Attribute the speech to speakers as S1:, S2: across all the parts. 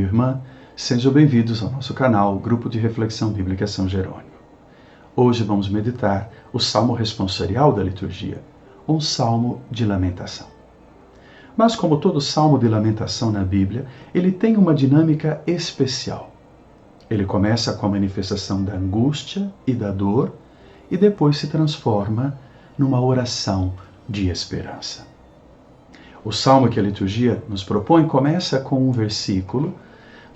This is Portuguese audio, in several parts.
S1: irmã, sejam bem-vindos ao nosso canal, Grupo de Reflexão Bíblica São Jerônimo. Hoje vamos meditar o Salmo responsorial da liturgia, um salmo de lamentação. Mas como todo salmo de lamentação na Bíblia, ele tem uma dinâmica especial. Ele começa com a manifestação da angústia e da dor e depois se transforma numa oração de esperança. O salmo que a liturgia nos propõe começa com um versículo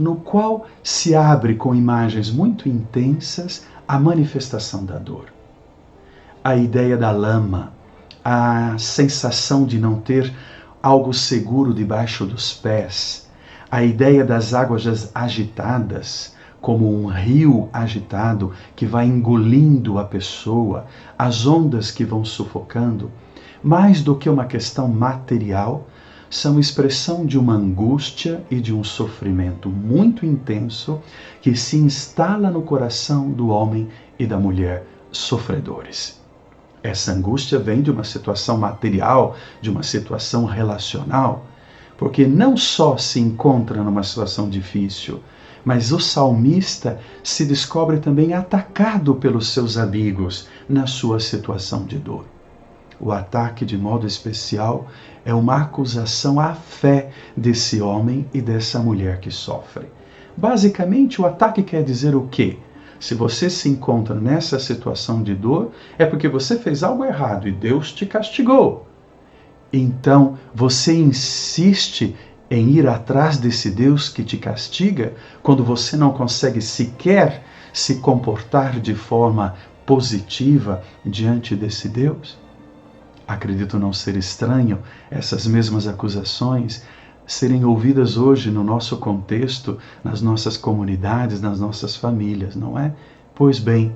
S1: no qual se abre com imagens muito intensas a manifestação da dor. A ideia da lama, a sensação de não ter algo seguro debaixo dos pés, a ideia das águas agitadas, como um rio agitado que vai engolindo a pessoa, as ondas que vão sufocando, mais do que uma questão material, são expressão de uma angústia e de um sofrimento muito intenso que se instala no coração do homem e da mulher sofredores. Essa angústia vem de uma situação material, de uma situação relacional, porque não só se encontra numa situação difícil, mas o salmista se descobre também atacado pelos seus amigos na sua situação de dor. O ataque, de modo especial, é uma acusação à fé desse homem e dessa mulher que sofre. Basicamente, o ataque quer dizer o quê? Se você se encontra nessa situação de dor, é porque você fez algo errado e Deus te castigou. Então, você insiste em ir atrás desse Deus que te castiga quando você não consegue sequer se comportar de forma positiva diante desse Deus? Acredito não ser estranho essas mesmas acusações serem ouvidas hoje no nosso contexto, nas nossas comunidades, nas nossas famílias, não é? Pois bem,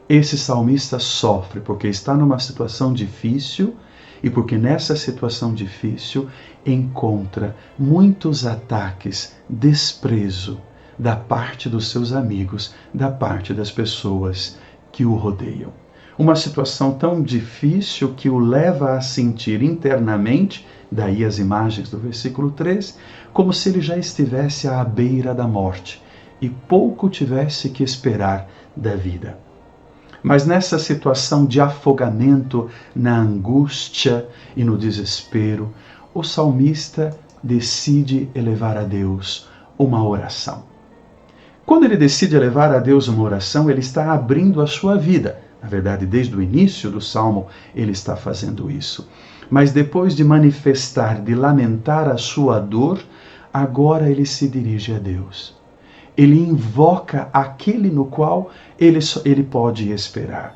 S1: esse salmista sofre porque está numa situação difícil e porque nessa situação difícil encontra muitos ataques, desprezo da parte dos seus amigos, da parte das pessoas que o rodeiam. Uma situação tão difícil que o leva a sentir internamente, daí as imagens do versículo 3, como se ele já estivesse à beira da morte e pouco tivesse que esperar da vida. Mas nessa situação de afogamento, na angústia e no desespero, o salmista decide elevar a Deus uma oração. Quando ele decide elevar a Deus uma oração, ele está abrindo a sua vida. Na verdade, desde o início do Salmo, ele está fazendo isso. Mas depois de manifestar, de lamentar a sua dor, agora ele se dirige a Deus. Ele invoca aquele no qual ele pode esperar.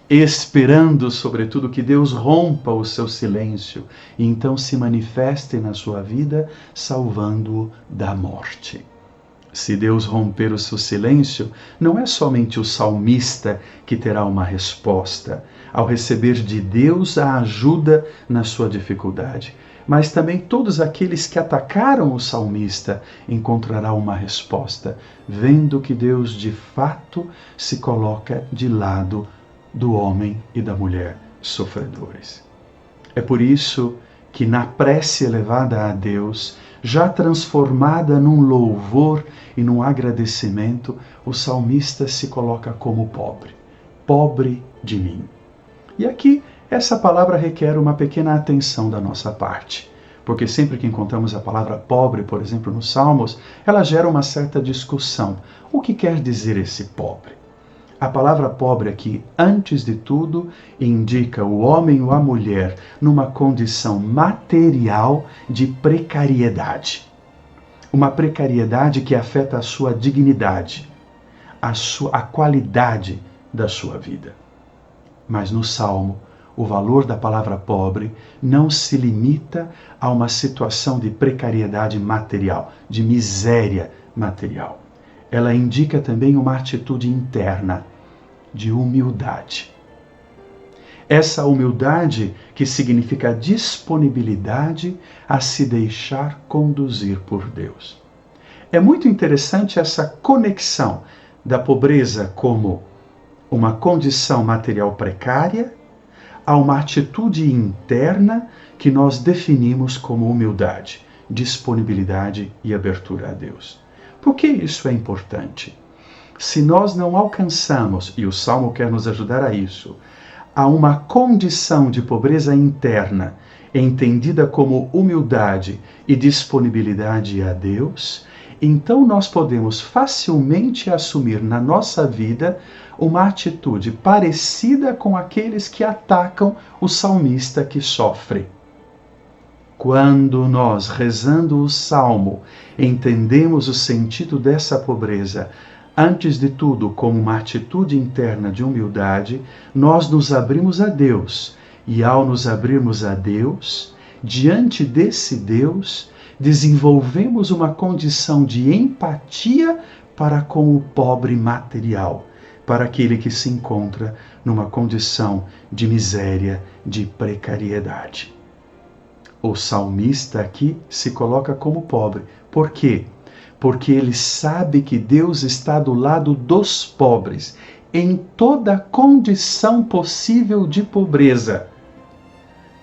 S1: Esperando, sobretudo, que Deus rompa o seu silêncio e então se manifeste na sua vida, salvando-o da morte. Se Deus romper o seu silêncio, não é somente o salmista que terá uma resposta ao receber de Deus a ajuda na sua dificuldade, mas também todos aqueles que atacaram o salmista encontrarão uma resposta, vendo que Deus de fato se coloca de lado do homem e da mulher sofredores. É por isso que na prece elevada a Deus, já transformada num louvor e num agradecimento, o salmista se coloca como pobre, pobre de mim. E aqui, essa palavra requer uma pequena atenção da nossa parte, porque sempre que encontramos a palavra pobre, por exemplo, nos Salmos, ela gera uma certa discussão. O que quer dizer esse pobre? A palavra pobre aqui, antes de tudo, indica o homem ou a mulher numa condição material de precariedade. Uma precariedade que afeta a sua dignidade, a qualidade da sua vida. Mas no Salmo, o valor da palavra pobre não se limita a uma situação de precariedade material, de miséria material. Ela indica também uma atitude interna de humildade. Essa humildade que significa disponibilidade a se deixar conduzir por Deus. É muito interessante essa conexão da pobreza como uma condição material precária a uma atitude interna que nós definimos como humildade, disponibilidade e abertura a Deus. Por que isso é importante? Se nós não alcançamos, e o Salmo quer nos ajudar a isso, a uma condição de pobreza interna, entendida como humildade e disponibilidade a Deus, então nós podemos facilmente assumir na nossa vida uma atitude parecida com aqueles que atacam o salmista que sofre. Quando nós, rezando o Salmo, entendemos o sentido dessa pobreza, antes de tudo como uma atitude interna de humildade, nós nos abrimos a Deus. E ao nos abrirmos a Deus, diante desse Deus, desenvolvemos uma condição de empatia para com o pobre material, para aquele que se encontra numa condição de miséria, de precariedade. O salmista aqui se coloca como pobre. Por quê? Porque ele sabe que Deus está do lado dos pobres, em toda condição possível de pobreza.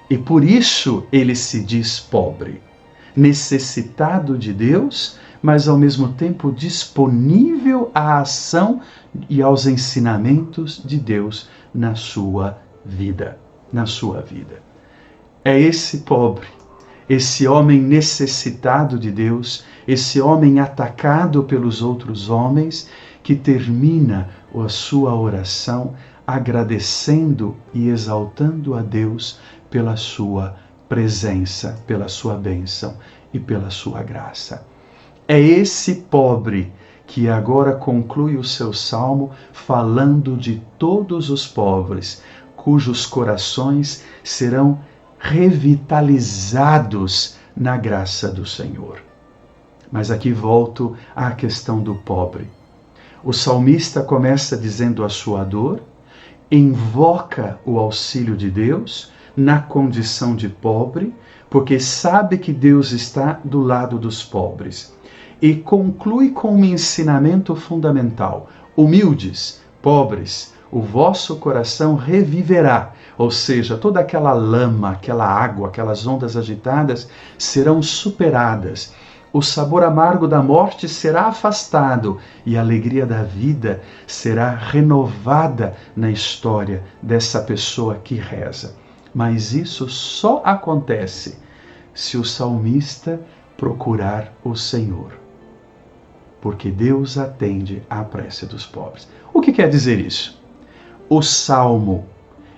S1: E por isso ele se diz pobre, necessitado de Deus, mas ao mesmo tempo disponível à ação e aos ensinamentos de Deus na sua vida. É esse pobre, esse homem necessitado de Deus, esse homem atacado pelos outros homens, que termina a sua oração agradecendo e exaltando a Deus pela sua presença, pela sua bênção e pela sua graça. É esse pobre que agora conclui o seu salmo falando de todos os pobres, cujos corações serão revitalizados na graça do Senhor. Mas aqui volto à questão do pobre. O salmista começa dizendo a sua dor, invoca o auxílio de Deus na condição de pobre, porque sabe que Deus está do lado dos pobres. E conclui com um ensinamento fundamental: humildes, pobres, o vosso coração reviverá. Ou seja, toda aquela lama, aquela água, aquelas ondas agitadas serão superadas. O sabor amargo da morte será afastado e a alegria da vida será renovada na história dessa pessoa que reza. Mas isso só acontece se o salmista procurar o Senhor, porque Deus atende à prece dos pobres. O que quer dizer isso? O salmo,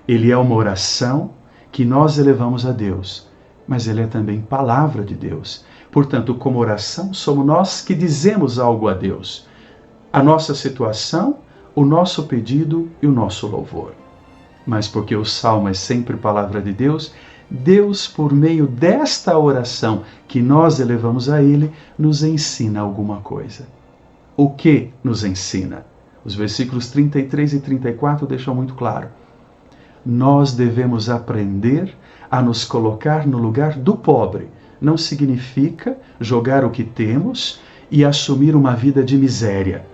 S1: ele é uma oração que nós elevamos a Deus, mas ele é também palavra de Deus. Portanto, como oração, somos nós que dizemos algo a Deus. A nossa situação, o nosso pedido e o nosso louvor. Mas porque o salmo é sempre palavra de Deus, Deus, por meio desta oração que nós elevamos a Ele, nos ensina alguma coisa. O que nos ensina? Os versículos 33 e 34 deixam muito claro. Nós devemos aprender a nos colocar no lugar do pobre. Não significa jogar o que temos e assumir uma vida de miséria.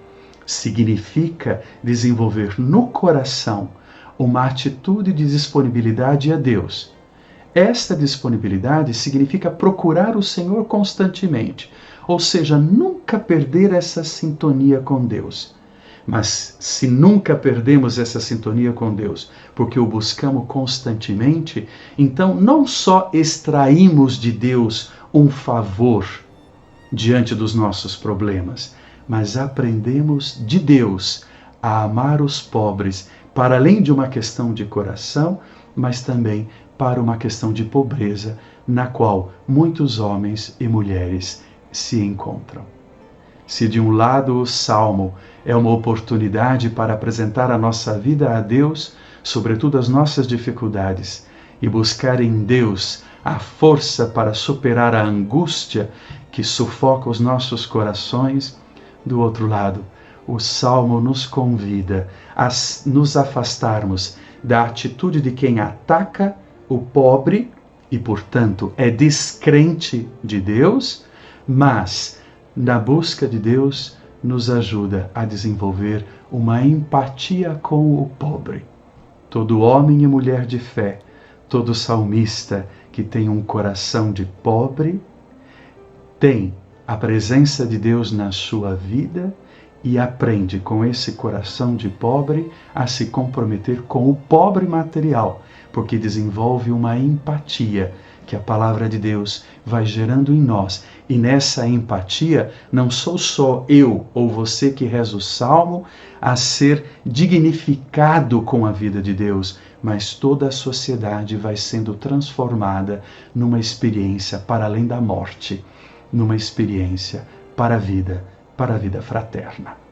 S1: Significa desenvolver no coração uma atitude de disponibilidade a Deus. Esta disponibilidade significa procurar o Senhor constantemente, ou seja, nunca perder essa sintonia com Deus. Mas se nunca perdemos essa sintonia com Deus, porque o buscamos constantemente, então não só extraímos de Deus um favor diante dos nossos problemas, mas aprendemos de Deus a amar os pobres, para além de uma questão de coração, mas também para uma questão de pobreza, na qual muitos homens e mulheres se encontram. Se de um lado o Salmo é uma oportunidade para apresentar a nossa vida a Deus, sobretudo as nossas dificuldades, e buscar em Deus a força para superar a angústia que sufoca os nossos corações, do outro lado, o Salmo nos convida a nos afastarmos da atitude de quem ataca o pobre e, portanto, é descrente de Deus, mas, na busca de Deus, nos ajuda a desenvolver uma empatia com o pobre. Todo homem e mulher de fé, todo salmista que tem um coração de pobre, tem a presença de Deus na sua vida e aprende com esse coração de pobre a se comprometer com o pobre material, porque desenvolve uma empatia que a palavra de Deus vai gerando em nós. E nessa empatia, não sou só eu ou você que reza o Salmo a ser dignificado com a vida de Deus, mas toda a sociedade vai sendo transformada numa experiência para além da morte, numa experiência para a vida fraterna.